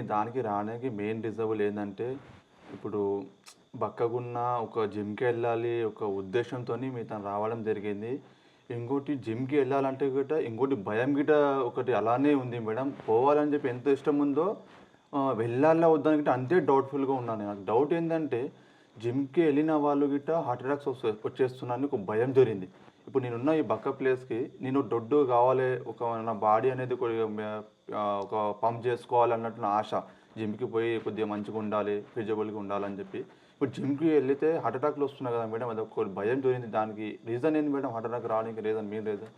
దానికి రావడానికి main reasonable ఏందంటే, ఇప్పుడు బక్కగున్న ఒక జిమ్‌కెళ్ళాలి ఒక ఉద్దేశ్యంతోని మీతోని రావడం జరిగింది. ఇంకోటి జిమ్‌కి ఎళ్ళాలంటే గిట ఇంకోటి భయం గిట ఒకటి అలానే ఉంది మేడం. పోవాలని చెప్పి ఎంత ఇష్టముందో వెళ్ళాలా వద్దా అని గిట్ట అంతే డౌట్‌ఫుల్‌గా ఉన్నాను. నాకు డౌట్ ఏందంటే జిమ్‌కి ఎళ్ళిన వాళ్ళు గిట్ట హార్ట్ అటాక్స్ వచ్చేస్తున్నాయని ఒక భయం దొరింది. ఇప్పుడు నేనున్న ఈ బక్క ప్లేస్‌కి నేను దొడ్డు కావాలి, నా బాడీ అనేది కొద్దిగా ఒక పంప్ చేసుకోవాలన్నట్టు నా ఆశ. జిమ్‌కి పోయి కొద్దిగా మంచిగుండాలి, ఫిజిబుల్‌గా ఉండాలని చెప్పి. ఇప్పుడు జిమ్‌కి ఎళ్ళితే హార్ట్ అటాక్‌లు వస్తున్నాయి కదా మేడం! అదొక భయం దొరింది. దానికి రీజన్ ఏంది మేడం హార్ట్ అటాక్ రావడానికి రీజన్ మెయిన్ రీజన్?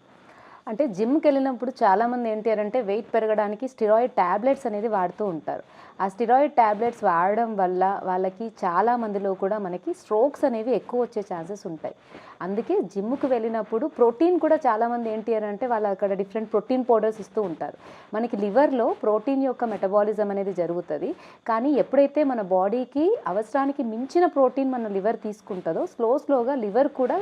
అంటే జిమ్‌కెళ్ళినప్పుడు చాలామంది ఏంటి అనంటే వెయిట్ పెరగడానికి స్టెరాయిడ్ టాబ్లెట్స్ అనేది వాడుతూ ఉంటారు. ఆ స్టెరాయిడ్ టాబ్లెట్స్ వాడడం వల్ల వాళ్ళకి చాలా మందిలో కూడా మనకి స్ట్రోక్స్ అనేవి ఎక్కువ వచ్చే ఛాన్సెస్ ఉంటాయి. అందుకే జిమ్‌కి వెళ్ళినప్పుడు ప్రోటీన్ కూడా చాలామంది ఏంటి అనంటే వాళ్ళు అక్కడ డిఫరెంట్ ప్రోటీన్ పౌడర్స్ ఇస్తూ ఉంటారు. మనకి లివర్‌లో ప్రోటీన్ యొక్క మెటబాలిజం అనేది జరుగుతది. కానీ ఎప్పుడైతే మన బాడీకి అవసరానికి మించిన ప్రోటీన్ మన లివర్ తీసుకుంటదో స్లోగా లివర్ కూడా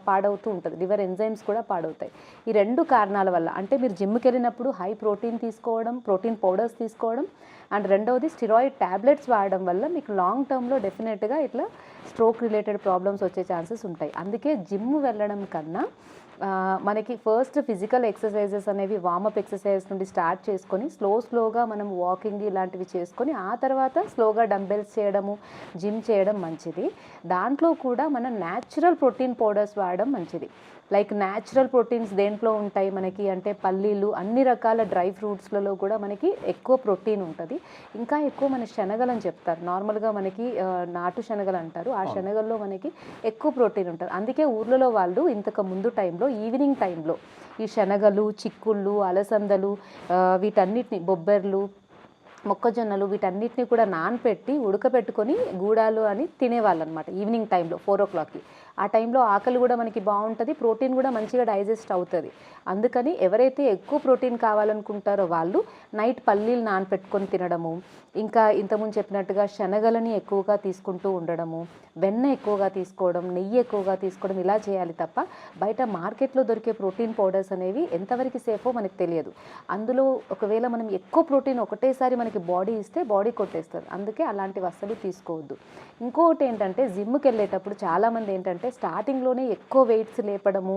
పాడవుతూ ఉంటది. లివర్ ఎంజైమ్స్ కూడా పాడవుతాయి. ఈ 2 కారణాల వల్ల అంటే మీరు జిమ్‌కెళ్ళినప్పుడు హై ప్రోటీన్ తీసుకోవడం, ప్రోటీన్ పౌడర్స్ తీసుకోవడం అండ్ రెండవది స్టెరాయిడ్ టాబ్లెట్స్ వాడడం వల్ల మీకు లాంగ్ టర్మ్‌లో డెఫినెట్‌గా ఇట్లా స్ట్రోక్ రిలేటెడ్ ప్రాబ్లమ్స్ వచ్చే ఛాన్సెస్ ఉంటాయి. అందుకే జిమ్ వెళ్ళడం కన్నా మనకి ఫస్ట్ ఫిజికల్ ఎక్సర్సైజెస్ అనేవి వార్మప్ ఎక్సర్సైజ్ నుండి స్టార్ట్ చేసుకొని స్లోగా మనం వాకింగ్ ఇలాంటివి చేసుకొని ఆ తర్వాత స్లోగా డంబెల్స్ చేయడము, జిమ్ చేయడం మంచిది. దాంట్లో కూడా మనం న్యాచురల్ ప్రోటీన్ పౌడర్స్ వాడడం మంచిది. లైక్ న్యాచురల్ ప్రోటీన్స్ దేంట్లో ఉంటాయి మనకి అంటే పల్లీలు, అన్ని రకాల డ్రై ఫ్రూట్స్‌లలో కూడా మనకి ఎక్కువ ప్రోటీన్ ఉంటది. ఇంకా ఎక్కువ మన శనగలని చెప్తారు. నార్మల్‌గా మనకి నాటు శనగలు అంటారు. ఆ అవును. శనగల్లో మనకి ఎక్కువ ప్రోటీన్ ఉంటది. అందుకే ఊర్లలో వాళ్ళు ఇంతకు ముందు టైంలో ఈవినింగ్ టైంలో ఈ శనగలు, చిక్కుళ్ళు, అలసందలు వీటన్నిటిని బొబ్బెర్లు, మొక్కజొన్నలు వీటన్నిటిని కూడా నానపెట్టి ఉడకపెట్టుకొని గూడాలు అని తినేవాళ్ళనమాట ఈవినింగ్ టైంలో 4:00కి. ఆ టైంలో ఆకలి కూడా మనకి బావుంటది. ప్రోటీన్ కూడా మంచిగా డైజెస్ట్ అవుతది. అందుకని ఎవరైతే ఎక్కువ ప్రోటీన్ కావాలనుకుంటారో వాళ్ళు నైట్ పల్లీలు నానపెట్టుకొని తినడము, ఇంకా ఇంతకుముందు చెప్పినట్టుగా శనగలని ఎక్కువగా తీసుకుంటూ ఉండడము, వెన్న ఎక్కువగా తీసుకోవడం, నెయ్యి ఎక్కువగా తీసుకోవడం ఇలా చేయాలి తప్ప బయట మార్కెట్‌లో దొరికే ప్రోటీన్ పౌడర్స్ అనేవి ఎంతవరకు సేఫో మనకు తెలియదు. అందులో ఒకవేళ మనం ఎక్కువ ప్రోటీన్ ఒకటేసారి మనకి బాడీ ఇస్తే బాడీ కొట్టేస్తది. అందుకే అలాంటివి అస్సలు తీసుకోవద్దు. ఇంకొకటి ఏంటంటే జిమ్‌కెళ్ళేటప్పుడు చాలామంది ఏంటంటే స్టార్టింగ్‌లోనే ఎక్కువ వెయిట్స్ లేపడము,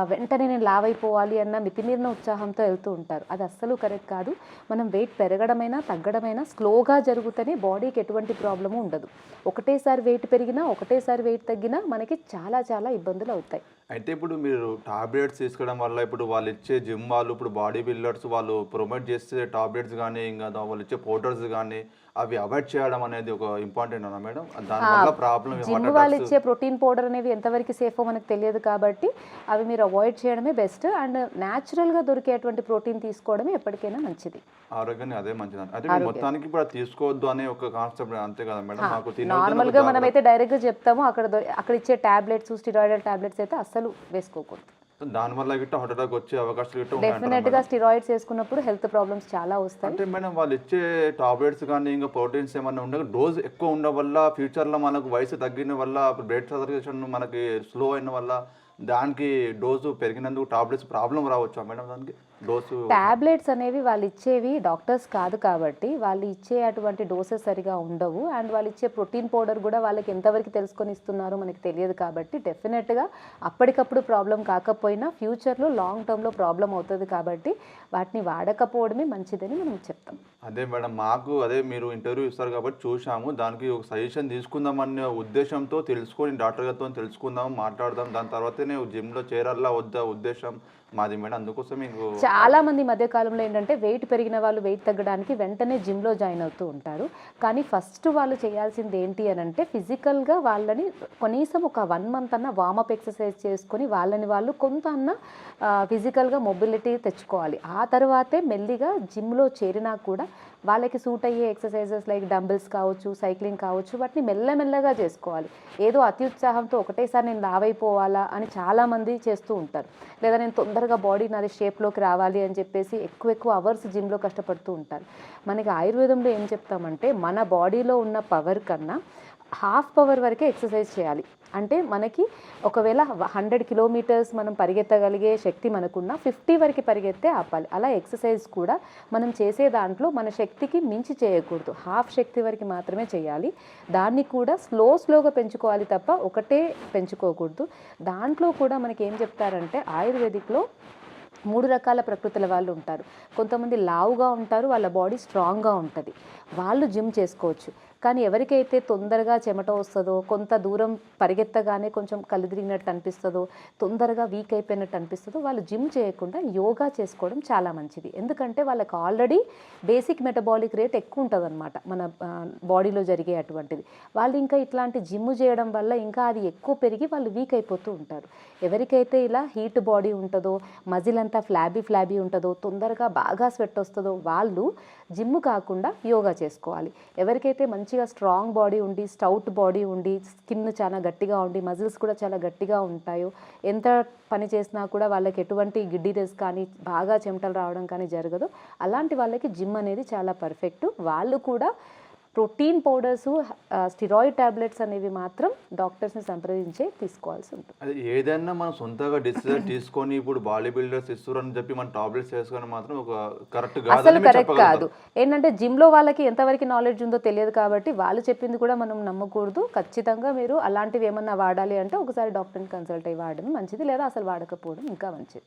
వెంటనే నేను లావైపోవాలి అన్న మితిమీరిన ఉత్సాహంతో వెళ్తూ ఉంటారు. అది అస్సలు కరెక్ట్ కాదు. మనం వెయిట్ పెరగడమైనా, తగ్గడమైనా స్లోగా జరుగుతనే బాడీకి ఎటువంటి ప్రాబ్లము ఉండదు. ఒకటేసారి వెయిట్ పెరిగినా, ఒకటేసారి వెయిట్ తగ్గినా మనకి చాలా ఇబ్బందులు అవుతాయి. అయితే ఇప్పుడు మీరు టాబ్లెట్స్ తీసుకోవడం వల్ల ఇప్పుడు వాళ్ళిచ్చే జిమ్ వాళ్ళు ఇప్పుడు బాడీ బిల్డర్స్ వాళ్ళు ప్రొమోట్ చేసే టాబ్లెట్స్ గానీ, ఇంగా వాళ్ళిచ్చే పౌడర్స్ గానీ, అవి అవాయిడ్ చేయడం అనేది ఒక ఇంపార్టెంటేనా మేడం? ఆ! దానివల్ల ప్రాబ్లమ్ జిమ్ హార్ట్ అటాక్స్ వాళ్ళిచ్చే ప్రోటీన్ పౌడర్ అనేవి ఎంతవరకు సేఫో మనకు తెలియదు కాబట్టి, అవి మీరు అవాయిడ్ చేయడమే బెస్ట్. అండ్ న్యాచురల్‌గా దొరికేటువంటి ప్రోటీన్ తీసుకోవడమే ఎప్పటికైనా మంచిది. ఆరోగ్యానికి అదే మంచిదంట. అయితే మీరు ఆరోగ్యం. మొత్తానికి ఇప్పుడు అది తీసుకోవద్దు అనే ఒక కాన్సెప్ట్ అంతే కదా మేడం? ఆ! మాకు తినొద్దన్న ఒక నార్మల్‌గా జాగ్రత్త. మనమైతే డైరెక్ట్‌గా చెప్తాము. అక్కడ ఇచ్చే టాబ్లెట్స్, స్టెరాయిడల్ టాబ్లెట్స్ అయితే అస్సలు వేసుకోకూడదు. దానివల్ల గిట్ట హార్ట్ అటాక్ వచ్చే అవకాశాలు గిట్ట ఉన్నాయంటారా డెఫినెట్‌గా మేడం? స్టెరాయిడ్స్ ఏసుకున్నప్పుడు హెల్త్ ప్రాబ్లమ్స్ చాలా వస్తాయి. అంటే మేడం వాళ్ళిచ్చే టాబ్లెట్స్ గానీ, ఇంకా ప్రోటీన్స్ ఏమన్నా ఉండగా డోస్ ఎక్కువ ఉండడం వల్ల ఫ్యూచర్‌లో మనకు వయసు తగ్గిన వల్ల బ్లడ్ సర్క్యులేషన్ మనకి స్లో అయిన వల్ల దానికి డోసు పెరిగినందుకు టాబ్లెట్స్ ప్రాబ్లమ్ రావచ్చా మేడం దానికి? డోసు టాబ్లెట్స్ అనేవి వాళ్ళిచ్చేవి డాక్టర్స్ కాదు కాబట్టి, వాళ్ళు ఇచ్చే అటువంటి డోసెస్ సరిగా ఉండవు. అండ్ వాళ్ళిచ్చే ప్రోటీన్ పౌడర్ గూడా వాళ్ళకి ఎంతవరకు తెలుసుకొని ఇస్తున్నారో మనకు తెలియదు కాబట్టి, డెఫినెట్‌గా అప్పటికప్పుడు ప్రాబ్లమ్ కాకపోయినా ఫ్యూచర్‌లో లాంగ్ టర్మ్‌లో ప్రాబ్లమ్ అవుతది కాబట్టి, వాటిని వాడకపోవడమే మంచిదని మనం చెప్తాం. అదే మేడం. మాకు అదే మీరు ఇంటర్వ్యూ ఇస్తారు కాబట్టి చూశాము. దానికి ఒక సజెషన్ తీసుకుందామనే ఉద్దేశ్యంతో తెలుసుకొని డాక్టర్ గారితోని తెలుసుకుందాం, మాట్లాడదాం. దాని తర్వాతనే జిమ్‌లో చేరాలా వద్దా ఉద్దేశ్యం మాది మేడం. అందుకోసం మీకు చాలామంది ఈ మధ్య కాలంలో ఏంటంటే వెయిట్ పెరిగిన వాళ్ళు వెయిట్ తగ్గడానికి వెంటనే జిమ్‌లో జాయిన్ అవుతూ ఉంటారు. కానీ ఫస్ట్ వాళ్ళు చేయాల్సింది ఏంటి అనంటే ఫిజికల్‌గా వాళ్ళని కనీసం ఒక 1 మంత్ అన్నా వార్మప్ ఎక్సర్సైజ్ చేసుకొని వాళ్ళని వాళ్ళు కొంత అన్నా ఫిజికల్‌గా మొబిలిటీ తెచ్చుకోవాలి. ఆ తర్వాతే మెల్లిగా జిమ్‌లో చేరినా కూడా వాళ్ళకి సూట్ అయ్యే ఎక్సర్సైజెస్ లైక్ డంబెల్స్ కావచ్చు, సైక్లింగ్ కావచ్చు వాటిని మెల్లగా చేసుకోవాలి. ఏదో అత్యుత్సాహంతో ఒకటేసారి నేను లావైపోవాలా అని చాలామంది చేస్తూ ఉంటారు. లేదా నేను తొందరగా బాడీ నాది షేప్‌లోకి రావాలి అని చెప్పేసి ఎక్కువ అవర్స్ జిమ్‌లో కష్టపడుతూ ఉంటారు. మనకి ఆయుర్వేదంలో ఏం చెప్తామంటే మన బాడీలో ఉన్న పవర్ కన్నా హాఫ్ పవర్ వరకే ఎక్సర్సైజ్ చేయాలి. అంటే మనకి ఒకవేళ 100 కిలోమీటర్స్ మనం పరిగెత్తగలిగే శక్తి మనకున్న 50 వరకు పరిగెత్తే ఆపాలి. అలా ఎక్సర్సైజ్ కూడా మనం చేసే దాంట్లో మన శక్తికి మించి చేయకూడదు. హాఫ్ శక్తి వరకు మాత్రమే చేయాలి. దాన్ని కూడా స్లోగా పెంచుకోవాలి తప్ప ఒకటే పెంచుకోకూడదు. దాంట్లో కూడా మనకి ఏం చెప్తారంటే ఆయుర్వేదిక్‌లో 3 రకాల ప్రకృతుల వాళ్ళు ఉంటారు. కొంతమంది లావుగా ఉంటారు. వాళ్ళ బాడీ స్ట్రాంగ్‌గా ఉంటది. వాళ్ళు జిమ్ చేసుకోవచ్చు. కానీ ఎవరికైతే తొందరగా చెమట వస్తదో, కొంత దూరం పరిగెత్తగానే కొంచెం కళ్ళు తిరిగినట్టు అనిపిస్తదో, తొందరగా వీక్ అయిపోయినట్టు అనిపిస్తదో, వాళ్ళు జిమ్ చేయకుండా యోగా చేసుకోవడం చాలా మంచిది. ఎందుకంటే వాళ్ళకి ఆల్రెడీ బేసిక్ మెటబాలిక్ రేట్ ఎక్కువ ఉంటదనమాట మన బాడీలో జరిగే అటువంటిది. వాళ్ళు ఇంకా ఇట్లాంటి జిమ్ చేయడం వల్ల ఇంకా అది ఎక్కువ పెరిగి వాళ్ళు వీక్ అయిపోతూ ఉంటారు. ఎవరికైతే ఇలా హీట్ బాడీ ఉంటదో, మజిల్ అంతా ఫ్లాబీ ఉంటదో, తొందరగా బాగా స్వెట్ వస్తదో వాళ్ళు జిమ్ కాకుండా యోగా చేసుకోవాలి. ఎవరికైతే మంచిగా స్ట్రాంగ్ బాడీ ఉండి, స్టౌట్ బాడీ ఉండి, స్కిన్ చాలా గట్టిగా ఉండి, మజిల్స్ కూడా చాలా గట్టిగా ఉంటాయో, ఎంత పని చేసినా కూడా వాళ్ళకి ఎటువంటి గిడ్డినెస్ కానీ, బాగా చెమటలు రావడం కానీ జరగదు. అలాంటి వాళ్ళకి జిమ్ అనేది చాలా పర్ఫెక్ట్. వాళ్ళు కూడా ప్రోటీన్ పౌడర్సు, స్టిరాయిడ్ టాబ్లెట్స్ అనేవి మాత్రం డాక్టర్స్‌ని సంప్రదించే తీసుకోవాల్సి ఉంటుంది. అది ఏదైనా మనం సొంతంగా డిసిజన్ తీసుకొని ఇప్పుడు బాడీ బిల్డర్స్ ఇస్తుర్రని చెప్పి మనం టాబ్లెట్స్ వేసుకొని మాత్రం ఒక కరెక్ట్ అసలు కాదని మీరు కరెక్ట్ కాదు. చెప్పగలుగుతారు. ఏంటంటే జిమ్‌లో వాళ్ళకి ఎంతవరకు నాలెడ్జ్ ఉందో తెలియదు కాబట్టి వాళ్ళు చెప్పింది కూడా మనం నమ్మకూడదు. ఖచ్చితంగా మీరు అలాంటివి ఏమన్నా వాడాలి అంటే ఒకసారి డాక్టర్‌ని కన్సల్ట్ అయ్యి వాడడం మంచిది. లేదా అసలు వాడకపోవడం ఇంకా మంచిది.